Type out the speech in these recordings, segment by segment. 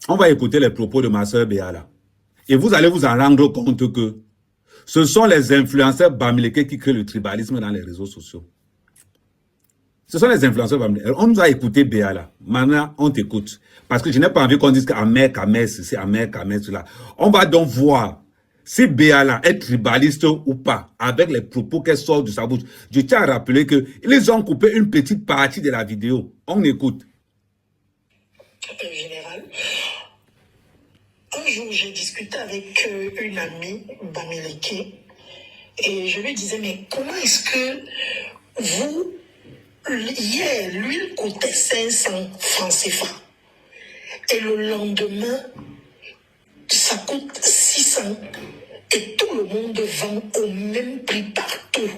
On va écouter les propos de ma soeur Béala. Et vous allez vous en rendre compte que ce sont les influenceurs bamileke qui créent le tribalisme dans les réseaux sociaux. Ce sont les influenceurs bamileke. On nous a écouté Béala. Maintenant, on t'écoute. Parce que je n'ai pas envie qu'on dise qu'Amer, Kamer, ceci, Amer, Kamer, cela. On va donc voir si Béala est tribaliste ou pas, avec les propos qu'elle sort de sa bouche. Je tiens à rappeler qu'ils ont coupé une petite partie de la vidéo. On écoute. Général, un jour j'ai discuté avec une amie bamileke et je lui disais, mais comment est-ce que vous, hier, l'huile coûtait 500 francs CFA et le lendemain, ça coûte 600 et tout le monde vend au même prix partout.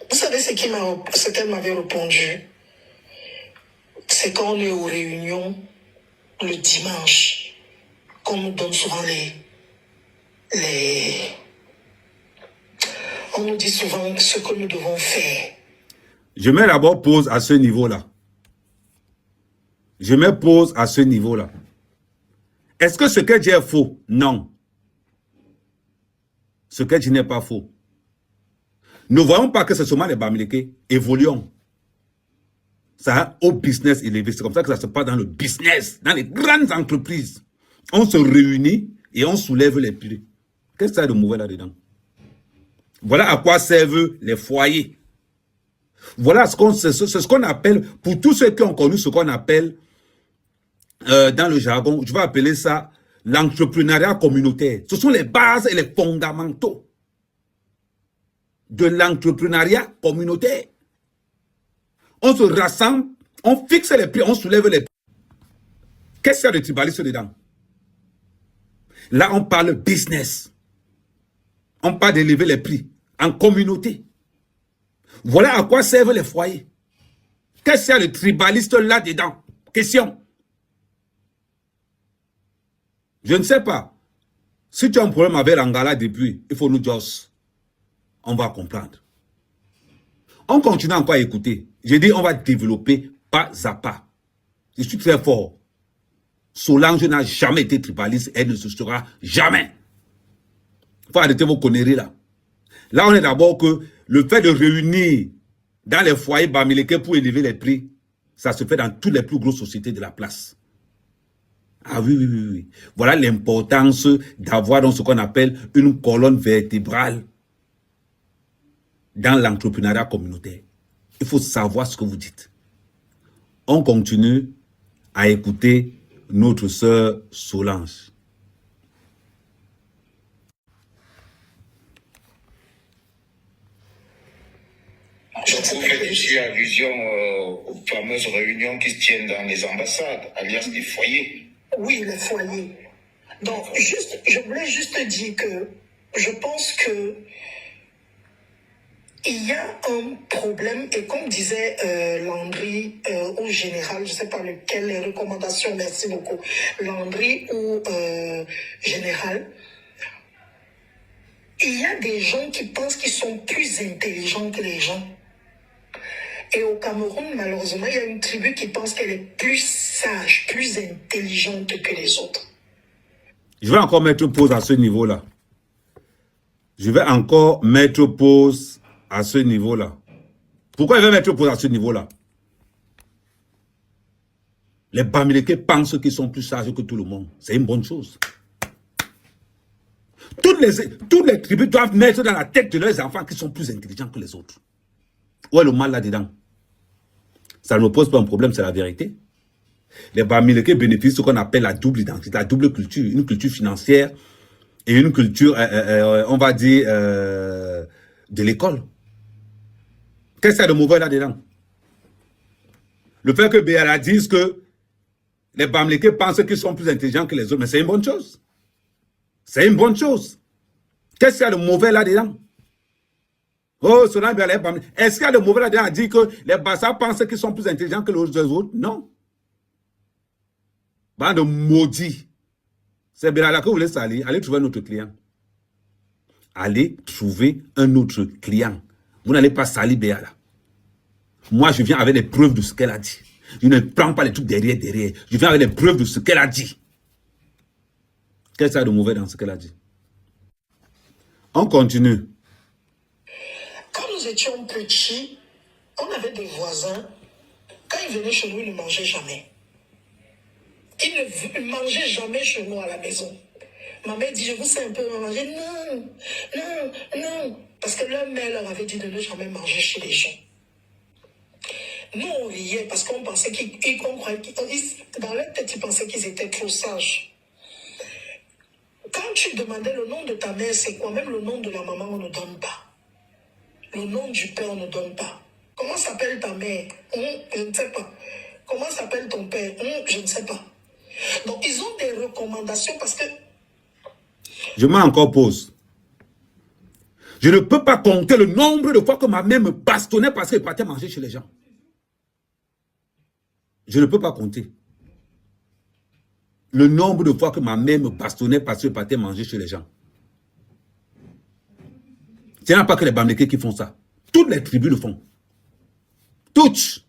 Vous savez ce qu'elle m'avait répondu? C'est quand on est aux réunions le dimanche qu'on nous donne souvent on nous dit souvent ce que nous devons faire. Je mets d'abord pause à ce niveau-là. Je mets pause à ce niveau-là. Est-ce que ce qu'elle dit est faux? Non. Ce qu'elle dit n'est pas faux. Ne voyons pas que c'est seulement les bamileke. Évoluons. Ça au business élevé. C'est comme ça que ça se passe dans le business, dans les grandes entreprises. On se réunit et on soulève les prix. Qu'est-ce que ça a de mauvais là-dedans? Voilà à quoi servent les foyers. Voilà ce qu'on appelle, pour tous ceux qui ont connu ce qu'on appelle, dans le jargon, je vais appeler ça l'entrepreneuriat communautaire. Ce sont les bases et les fondamentaux de l'entrepreneuriat communautaire. On se rassemble, on fixe les prix, on soulève les prix. Qu'est-ce qu'il y a de tribaliste dedans? Là, on parle business. On parle d'élever les prix en communauté. Voilà à quoi servent les foyers. Qu'est-ce qu'il y a de tribaliste là-dedans? Question. Je ne sais pas. Si tu as un problème avec l'Angala depuis, il faut nous dire. On va comprendre. On continue encore à écouter. J'ai dit on va développer pas à pas. Je suis très fort. Solange n'a jamais été tribaliste, elle ne se sera jamais. Il faut arrêter vos conneries là. Là, on est d'abord que le fait de réunir dans les foyers bamileke pour élever les prix, ça se fait dans toutes les plus grosses sociétés de la place. Ah oui, oui, oui, oui. Voilà l'importance d'avoir dans ce qu'on appelle une colonne vertébrale dans l'entrepreneuriat communautaire. Il faut savoir ce que vous dites. On continue à écouter notre sœur Solange. Vous faites ici allusion aux fameuses réunions qui se tiennent dans les ambassades, alias des foyers. Oui, les foyers. Donc, je voulais juste dire que je pense que il y a un problème, et comme disait Landry au général, je ne sais pas lequel, les recommandations, merci beaucoup, Landry ou général, il y a des gens qui pensent qu'ils sont plus intelligents que les gens. Et au Cameroun, malheureusement, il y a une tribu qui pense qu'elle est plus sage, plus intelligente que les autres. Je vais encore mettre pause à ce niveau-là. Je vais encore mettre pause à ce niveau-là. Pourquoi je vais mettre pause à ce niveau-là? Les bamileke pensent qu'ils sont plus sages que tout le monde. C'est une bonne chose. Toutes les tribus doivent mettre dans la tête de leurs enfants qu'ils sont plus intelligents que les autres. Où est le mal là-dedans? Ça ne me pose pas un problème, c'est la vérité. Les bamileke bénéficient de ce qu'on appelle la double identité, la double culture. Une culture financière et une culture, on va dire, de l'école. Qu'est-ce qu'il y a de mauvais là-dedans? Le fait que Béala dise que les bamileke pensent qu'ils sont plus intelligents que les autres, mais c'est une bonne chose. C'est une bonne chose. Qu'est-ce qu'il y a de mauvais là-dedans? Oh, est-ce qu'il y a de mauvais là-dedans à dire que les Bassa pensent qu'ils sont plus intelligents que les autres? Non. Bande de maudits. C'est Béala que vous voulez salir. Allez trouver un autre client. Allez trouver un autre client. Vous n'allez pas salir Béala. Moi, je viens avec les preuves de ce qu'elle a dit. Je ne prends pas les trucs derrière. Je viens avec les preuves de ce qu'elle a dit. Qu'est-ce qu'il y a de mauvais dans ce qu'elle a dit? On continue. Quand nous étions petits, on avait des voisins. Quand ils venaient chez nous, ils ne mangeaient jamais. Ils ne mangeaient jamais chez nous à la maison. Ma mère dit, je vous sais un peu manger. Non, non, non. Parce que leur mère leur avait dit de ne jamais manger chez les gens. Nous, on riait parce qu'on pensait dans leur tête, ils pensaient qu'ils étaient trop sages. Quand tu demandais le nom de ta mère, c'est quoi? Même le nom de la maman, on ne donne pas. Le nom du père, on ne donne pas. Comment s'appelle ta mère? Je ne sais pas. Comment s'appelle ton père? Je ne sais pas. Donc, ils ont des recommandations parce que... Je mets encore pause. Je ne peux pas compter le nombre de fois que ma mère me bastonnait parce qu'elle partait manger chez les gens. Je ne peux pas compter le nombre de fois que ma mère me bastonnait parce qu'elle partait manger chez les gens. Ce n'est pas que les Bamileke qui font ça. Toutes les tribus le font. Toutes.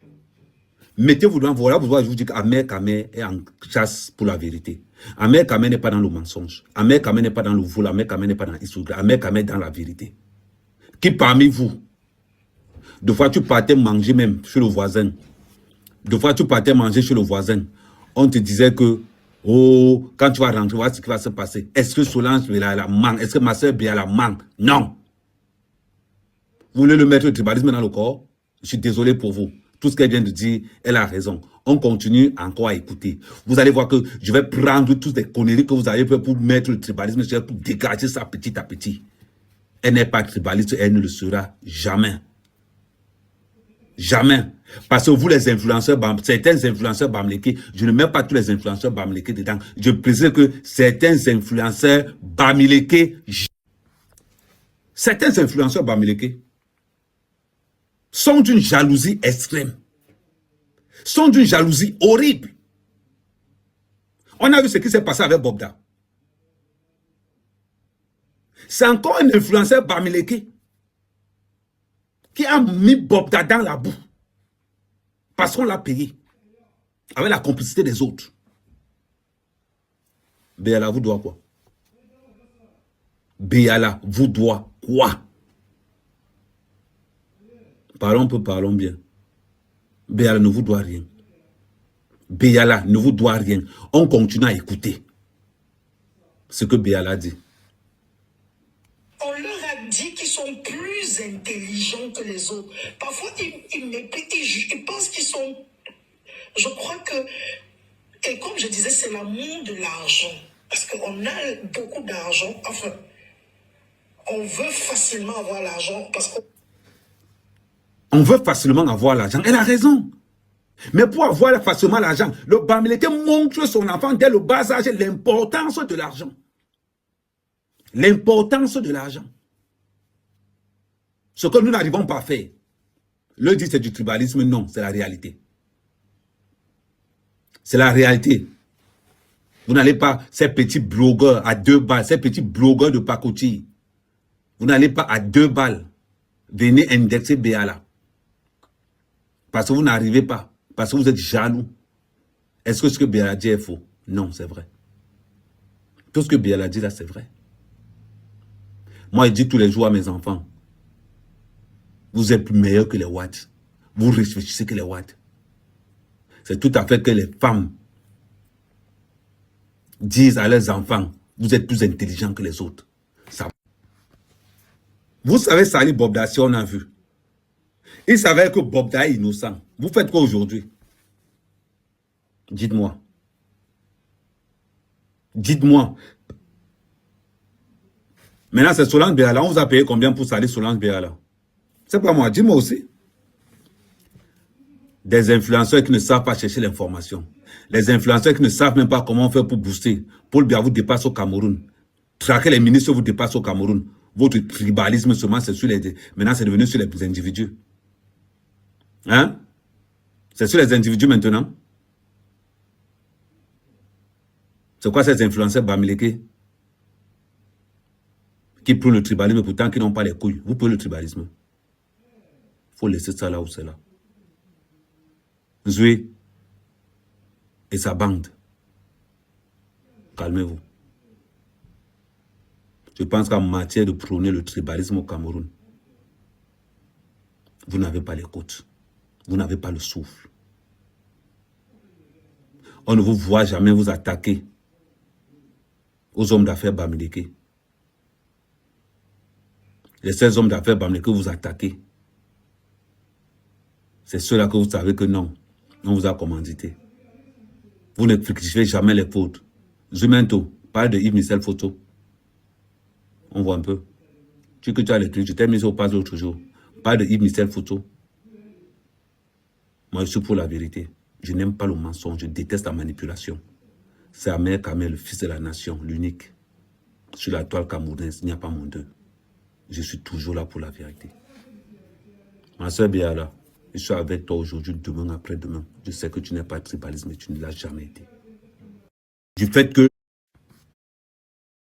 Mettez-vous devant, voilà, je vous dis qu'Ahmed Kamé est en chasse pour la vérité. Ahmed Kamé n'est pas dans le mensonge. Ahmed Kamé n'est pas dans le vol. Ahmed Kamé n'est pas dans l'histoire. Ahmed Kamé est dans la vérité. Qui parmi vous, deux fois tu partais manger même chez le voisin, deux fois tu partais manger chez le voisin, on te disait que, oh, quand tu vas rentrer, voilà ce qui va se passer. Est-ce que Solange la manque? Est-ce que ma soeur Béa la manque? Non. Vous voulez le mettre le tribalisme dans le corps? Je suis désolé pour vous. Tout ce qu'elle vient de dire, elle a raison. On continue encore à écouter. Vous allez voir que je vais prendre toutes les conneries que vous avez fait pour mettre le tribalisme, pour dégager ça petit à petit. Elle n'est pas tribaliste, elle ne le sera jamais. Jamais. Parce que vous, les influenceurs, certains influenceurs Bamileke, je ne mets pas tous les influenceurs Bamileke dedans. Je précise que certains influenceurs Bamileke, sont d'une jalousie extrême. Sont d'une jalousie horrible. On a vu ce qui s'est passé avec Bobda. C'est encore un influenceur Bamileke qui a mis Bobda dans la boue. Parce qu'on l'a payé. Avec la complicité des autres. Béala vous doit quoi? Béala vous doit quoi? Parlons peu, parlons bien. Béala ne vous doit rien. Béala ne vous doit rien. On continue à écouter ce que Béala dit. On leur a dit qu'ils sont plus intelligents que les autres. Parfois, ils pensent qu'ils sont... Je crois que... Et comme je disais, c'est l'amour de l'argent. Parce qu'on a beaucoup d'argent. Enfin, on veut facilement avoir l'argent parce qu'on... On veut facilement avoir l'argent. Elle a raison. Mais pour avoir facilement l'argent, le Bamileke montre son enfant dès le bas âge l'importance de l'argent. L'importance de l'argent. Ce que nous n'arrivons pas à faire. Le dit c'est du tribalisme, non, c'est la réalité. C'est la réalité. Vous n'allez pas, ces petits blogueurs à 2 balles, ces petits blogueurs de pacotille, vous n'allez pas à 2 balles venir indexer Béala. Parce que vous n'arrivez pas. Parce que vous êtes jaloux. Est-ce que ce que Béala dit est faux? Non, c'est vrai. Tout ce que Béala dit là, c'est vrai. Moi, je dis tous les jours à mes enfants, vous êtes plus meilleurs que les Watts. Vous réfléchissez que les Watts. C'est tout à fait que les femmes disent à leurs enfants, vous êtes plus intelligents que les autres. Ça. Vous savez, Sali Bobda, si on a vu. Il savait que Bobda est innocent. Vous faites quoi aujourd'hui? Dites-moi. Dites-moi. Maintenant, c'est Solange Béala. On vous a payé combien pour salir Solange Béala? C'est pas moi. Dis-moi aussi. Des influenceurs qui ne savent pas chercher l'information. Les influenceurs qui ne savent même pas comment faire pour booster. Paul Biya vous dépasse au Cameroun. Traquer les ministres vous dépasse au Cameroun. Votre tribalisme seulement, c'est sur les... Maintenant, c'est devenu sur les individus. Hein? C'est sur les individus maintenant. C'est quoi ces influenceurs Bamileke qui prennent le tribalisme pourtant qui n'ont pas les couilles? Vous prenez le tribalisme. Il faut laisser ça là où c'est là. Zoué et sa bande. Calmez-vous. Je pense qu'en matière de prôner le tribalisme au Cameroun, vous n'avez pas les côtes. Vous n'avez pas le souffle. On ne vous voit jamais vous attaquer aux hommes d'affaires Bamileke. Les seuls hommes d'affaires Bamileke que vous attaquez, c'est ceux-là que vous savez que non, on vous a commandité. Vous ne fructifiez jamais les fautes. Zumento, parle de Yves Michel Photo. On voit un peu. Tu as les trucs, je t'ai mis au pas l'autre jour. Parle de Yves Michel Photo. Moi, je suis pour la vérité. Je n'aime pas le mensonge, je déteste la manipulation. C'est Ahmed Kamel, le fils de la nation, l'unique. Sur la toile camerounaise, il n'y a pas mon deux. Je suis toujours là pour la vérité. Ma soeur Biala, je suis avec toi aujourd'hui, demain, après-demain. Je sais que tu n'es pas tribalisme et tu ne l'as jamais été. Du fait que